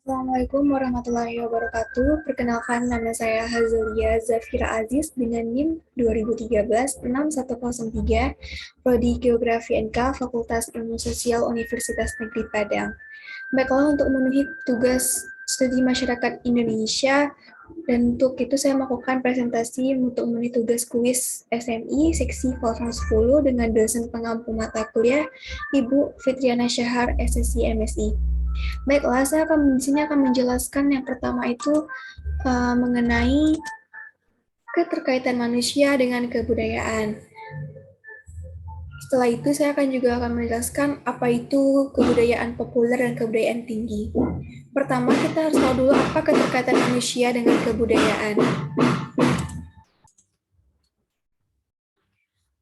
Assalamualaikum warahmatullahi wabarakatuh. Perkenalkan, nama saya Hazelia Zafira Aziz dengan NIM 2013-61103, Prodi Geografi NK, Fakultas Ilmu Sosial Universitas Negeri Padang. Baiklah, untuk memenuhi tugas studi masyarakat Indonesia, dan untuk itu saya melakukan presentasi untuk memenuhi tugas kuis SMI seksi 010 dengan dosen pengampu mata kuliah Ibu Fitriana Syahar, SSI MSI. Baiklah, saya di sini akan menjelaskan yang pertama itu mengenai keterkaitan manusia dengan kebudayaan. Setelah itu saya akan menjelaskan apa itu kebudayaan populer dan kebudayaan tinggi. Pertama, kita harus tahu dulu apa keterkaitan manusia dengan kebudayaan.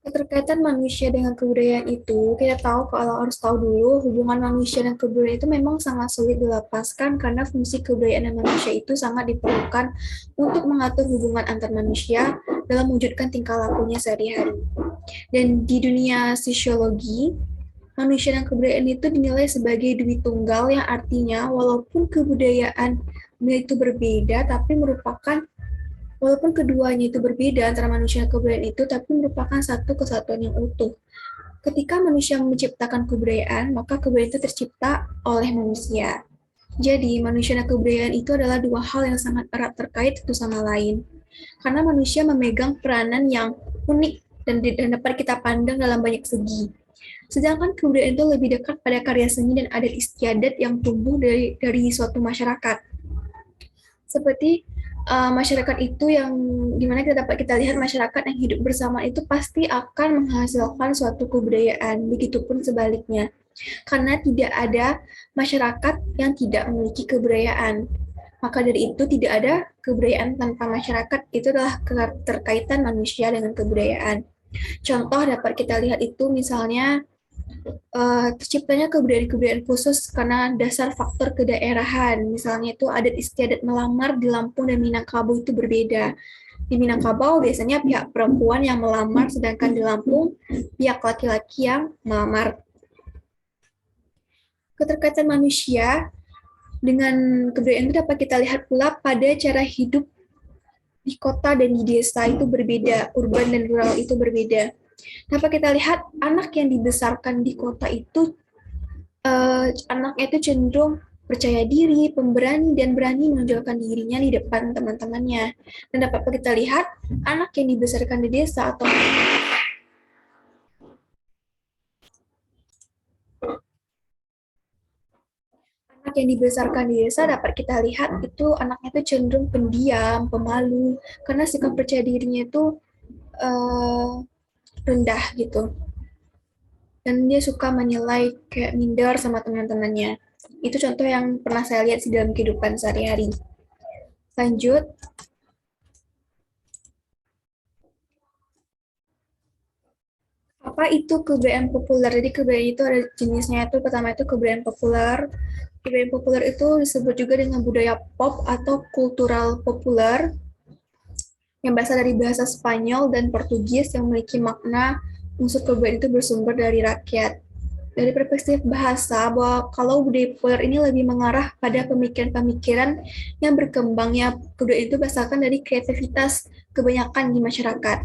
Keterkaitan manusia dengan kebudayaan itu, kita tahu kalau harus tahu dulu hubungan manusia dan kebudayaan itu memang sangat sulit dilepaskan karena fungsi kebudayaan dan manusia itu sangat diperlukan untuk mengatur hubungan antar manusia dalam mewujudkan tingkah lakunya sehari-hari. Dan di dunia sosiologi, manusia dan kebudayaan itu dinilai sebagai dui tunggal yang artinya walaupun kebudayaan itu berbeda, tapi merupakan walaupun keduanya itu berbeda antara manusia dan kebudayaan itu, tapi merupakan satu kesatuan yang utuh. Ketika manusia menciptakan kebudayaan, maka kebudayaan itu tercipta oleh manusia. Jadi, manusia dan kebudayaan itu adalah dua hal yang sangat erat terkait satu sama lain. Karena manusia memegang peranan yang unik dan dapat kita pandang dalam banyak segi. Sedangkan kebudayaan itu lebih dekat pada karya seni dan adat istiadat yang tumbuh dari suatu masyarakat. Seperti masyarakat itu yang dimana kita dapat kita lihat masyarakat yang hidup bersama itu pasti akan menghasilkan suatu kebudayaan, begitupun sebaliknya. Karena tidak ada masyarakat yang tidak memiliki kebudayaan. Maka dari itu tidak ada kebudayaan tanpa masyarakat, itu adalah keterkaitan manusia dengan kebudayaan. Contoh dapat kita lihat itu misalnya terciptanya kebudayaan-kebudayaan khusus karena dasar faktor kedaerahan. Misalnya itu adat istiadat melamar di Lampung dan Minangkabau itu berbeda. Di Minangkabau biasanya pihak perempuan yang melamar, sedangkan di Lampung pihak laki-laki yang melamar. Keterkaitan manusia dengan kebudayaan itu dapat kita lihat pula pada cara hidup di kota dan di desa itu berbeda, urban dan rural itu berbeda. Dapat kita lihat anak yang dibesarkan di kota itu anaknya itu cenderung percaya diri, pemberani, dan berani menunjukkan dirinya di depan teman-temannya. Dan dapat kita lihat, anak yang dibesarkan di desa atau anak yang dibesarkan di desa dapat kita lihat itu anaknya itu cenderung pendiam, pemalu, karena sikap percaya dirinya itu uh, rendah gitu. Dan dia suka menilai kayak minder sama teman-temannya. Itu contoh yang pernah saya lihat di dalam kehidupan sehari-hari. Lanjut, apa itu kebudayaan populer? Jadi kebudayaan itu ada jenisnya itu pertama itu kebudayaan populer. Kebudayaan populer itu disebut juga dengan budaya pop atau kultural populer yang berasal dari bahasa Spanyol dan Portugis yang memiliki makna unsur kebudayaan itu bersumber dari rakyat. Dari perspektif bahasa, bahwa kalau budaya populer ini lebih mengarah pada pemikiran-pemikiran yang berkembangnya kebudayaan itu berdasarkan dari kreativitas kebanyakan di masyarakat.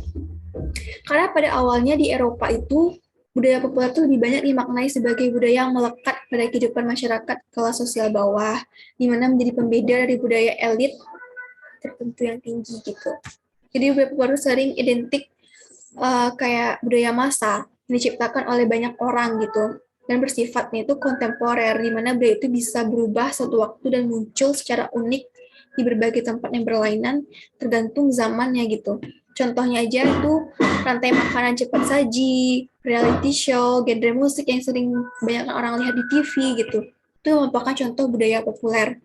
Karena pada awalnya di Eropa itu budaya populer itu lebih banyak dimaknai sebagai budaya yang melekat pada kehidupan masyarakat kelas sosial bawah, di mana menjadi pembeda dari budaya elit tertentu yang tinggi gitu. Jadi budaya populer sering identik kayak budaya massa yang diciptakan oleh banyak orang gitu dan bersifatnya itu kontemporer di mana budaya itu bisa berubah suatu waktu dan muncul secara unik di berbagai tempat yang berlainan tergantung zamannya gitu. Contohnya aja itu rantai makanan cepat saji, reality show, genre musik yang sering banyak orang lihat di TV gitu. Itu merupakan contoh budaya populer.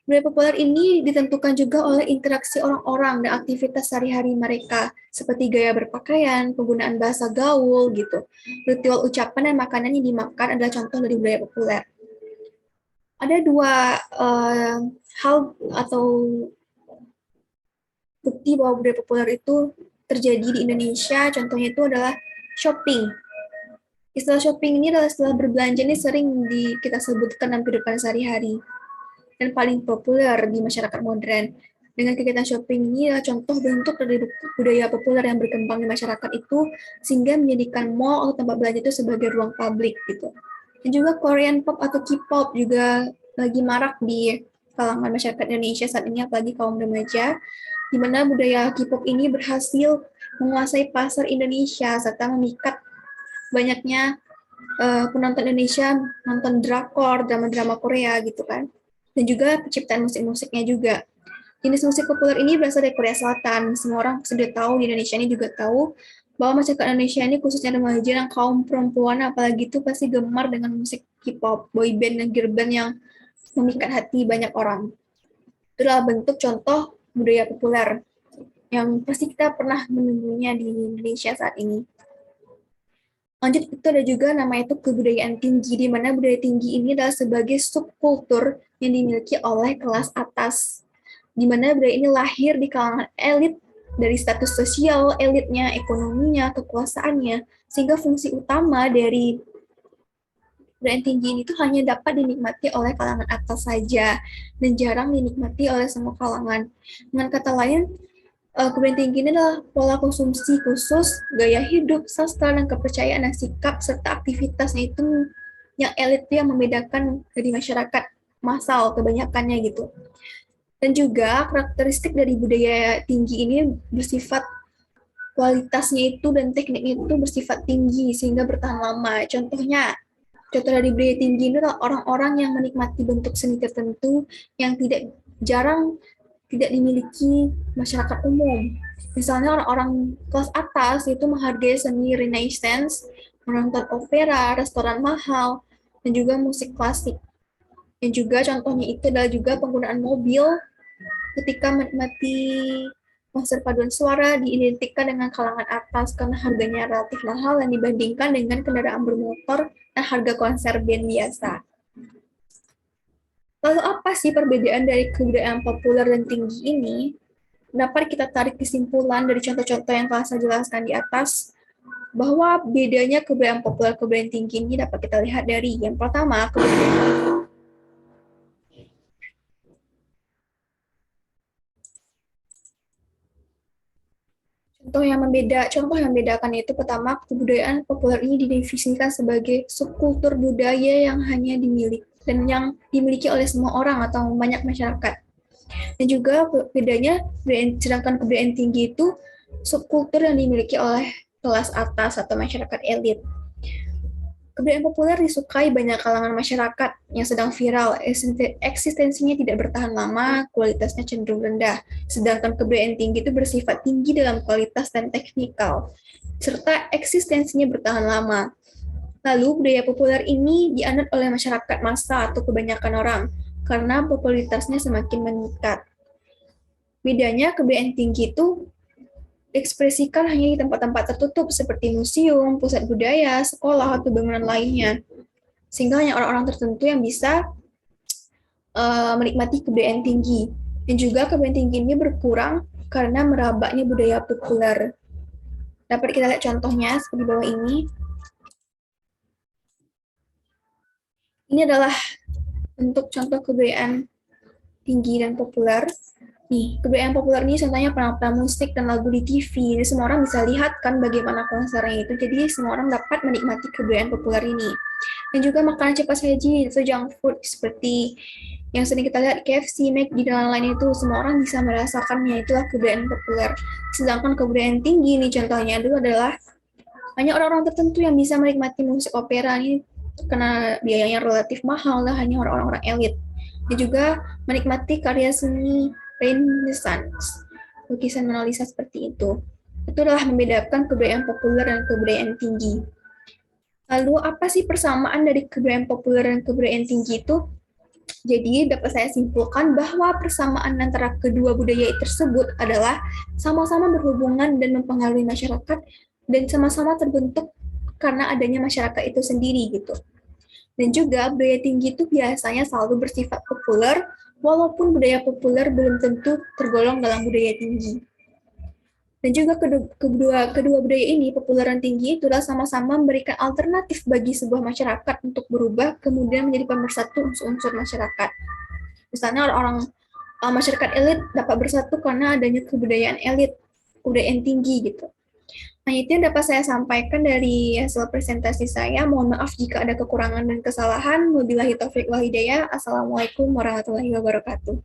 Budaya populer ini ditentukan juga oleh interaksi orang-orang dan aktivitas sehari-hari mereka, seperti gaya berpakaian, penggunaan bahasa gaul, gitu. Ritual ucapan dan makanan yang dimakan adalah contoh dari budaya populer. Ada dua hal atau bukti bahwa budaya populer itu terjadi di Indonesia, contohnya itu adalah shopping. Istilah shopping ini adalah istilah berbelanja ini sering kita sebutkan dalam kehidupan sehari-hari dan paling populer di masyarakat modern. Dengan kegiatan shopping ini adalah contoh bentuk dari budaya populer yang berkembang di masyarakat itu sehingga menjadikan mall atau tempat belanja itu sebagai ruang publik gitu. Dan juga Korean pop atau K-pop juga lagi marak di kalangan masyarakat Indonesia saat ini, apalagi kaum remaja, di mana budaya K-pop ini berhasil menguasai pasar Indonesia serta memikat banyaknya penonton Indonesia nonton drakor, drama-drama Korea gitu kan. Dan juga penciptaan musik-musiknya juga. Jenis musik populer ini berasal dari Korea Selatan. Semua orang sudah tahu, di Indonesia ini juga tahu bahwa masyarakat Indonesia ini khususnya remaja dan kaum perempuan apalagi itu pasti gemar dengan musik K-pop, boyband dan girl band yang memikat hati banyak orang. Itulah bentuk contoh budaya populer yang pasti kita pernah menemuinya di Indonesia saat ini. Lanjut itu ada juga namanya itu kebudayaan tinggi, di mana budaya tinggi ini adalah sebagai subkultur yang dimiliki oleh kelas atas, di mana budaya ini lahir di kalangan elit dari status sosial, elitnya, ekonominya, kekuasaannya, sehingga fungsi utama dari budaya tinggi ini tuh hanya dapat dinikmati oleh kalangan atas saja dan jarang dinikmati oleh semua kalangan. Dengan kata lain, kebudayaan tinggi ini adalah pola konsumsi khusus, gaya hidup, sastra, dan kepercayaan dan sikap serta aktivitasnya itu yang elit yang membedakan dari masyarakat massal kebanyakannya gitu. Dan juga karakteristik dari budaya tinggi ini bersifat kualitasnya itu dan tekniknya itu bersifat tinggi sehingga bertahan lama. Contoh dari budaya tinggi itu adalah orang-orang yang menikmati bentuk seni tertentu yang tidak dimiliki masyarakat umum. Misalnya orang-orang kelas atas itu menghargai seni Renaissance, menonton opera, restoran mahal, dan juga musik klasik. Dan juga contohnya itu adalah juga penggunaan mobil ketika menikmati konser paduan suara diidentikan dengan kalangan atas karena harganya relatif mahal dan dibandingkan dengan kendaraan bermotor dan harga konser band biasa. Lalu apa sih perbedaan dari kebudayaan populer dan tinggi ini? Dapat kita tarik kesimpulan dari contoh-contoh yang telah saya jelaskan di atas, bahwa bedanya kebudayaan populer dan kebudayaan tinggi ini dapat kita lihat dari yang pertama, contoh yang membedakan itu pertama, kebudayaan populer ini didefinisikan sebagai subkultur budaya yang hanya dimiliki dan yang dimiliki oleh semua orang atau banyak masyarakat. Dan juga bedanya, sedangkan kebudayaan tinggi itu subkultur yang dimiliki oleh kelas atas atau masyarakat elit. Kebudayaan populer disukai banyak kalangan masyarakat yang sedang viral, eksistensinya tidak bertahan lama, kualitasnya cenderung rendah. Sedangkan kebudayaan tinggi itu bersifat tinggi dalam kualitas dan teknikal, serta eksistensinya bertahan lama. Lalu, budaya populer ini dianut oleh masyarakat massa atau kebanyakan orang, karena popularitasnya semakin meningkat. Bedanya, kebudayaan tinggi itu diekspresikan hanya di tempat-tempat tertutup seperti museum, pusat budaya, sekolah, atau bangunan lainnya. Sehingga hanya orang-orang tertentu yang bisa menikmati kebudayaan tinggi. Dan juga kebudayaan tinggi ini berkurang karena merabaknya budaya populer. Dapat kita lihat contohnya seperti bawah ini. Ini adalah bentuk contoh kebudayaan tinggi dan populer. Nih, kebudayaan populer ini contohnya penampilan musik dan lagu di TV. Jadi semua orang bisa lihat kan bagaimana konsernya itu. Jadi semua orang dapat menikmati kebudayaan populer ini. Dan juga makanan cepat saji atau junk food seperti yang sering kita lihat KFC, McD, dan lain-lain itu semua orang bisa merasakannya. Itulah kebudayaan populer. Sedangkan kebudayaan tinggi nih contohnya dulu adalah hanya orang-orang tertentu yang bisa menikmati musik opera ini karena biayanya relatif mahal lah, hanya orang-orang elit. Dan juga menikmati karya seni Renaissance, lukisan Mona Lisa seperti itu. Itu adalah membedakan kebudayaan populer dan kebudayaan tinggi. Lalu apa sih persamaan dari kebudayaan populer dan kebudayaan tinggi itu? Jadi dapat saya simpulkan bahwa persamaan antara kedua budaya tersebut adalah sama-sama berhubungan dan mempengaruhi masyarakat dan sama-sama terbentuk karena adanya masyarakat itu sendiri gitu. Dan juga budaya tinggi itu biasanya selalu bersifat populer, walaupun budaya populer belum tentu tergolong dalam budaya tinggi. Dan juga kedua budaya ini, popularitas tinggi itulah sama-sama memberikan alternatif bagi sebuah masyarakat untuk berubah, kemudian menjadi pemersatu unsur-unsur masyarakat. Misalnya orang masyarakat elit dapat bersatu karena adanya kebudayaan elit, kebudayaan tinggi gitu. Nah, itu yang dapat saya sampaikan dari hasil presentasi saya. Mohon maaf jika ada kekurangan dan kesalahan. Wabillahi taufiq wal hidayah. Assalamualaikum warahmatullahi wabarakatuh.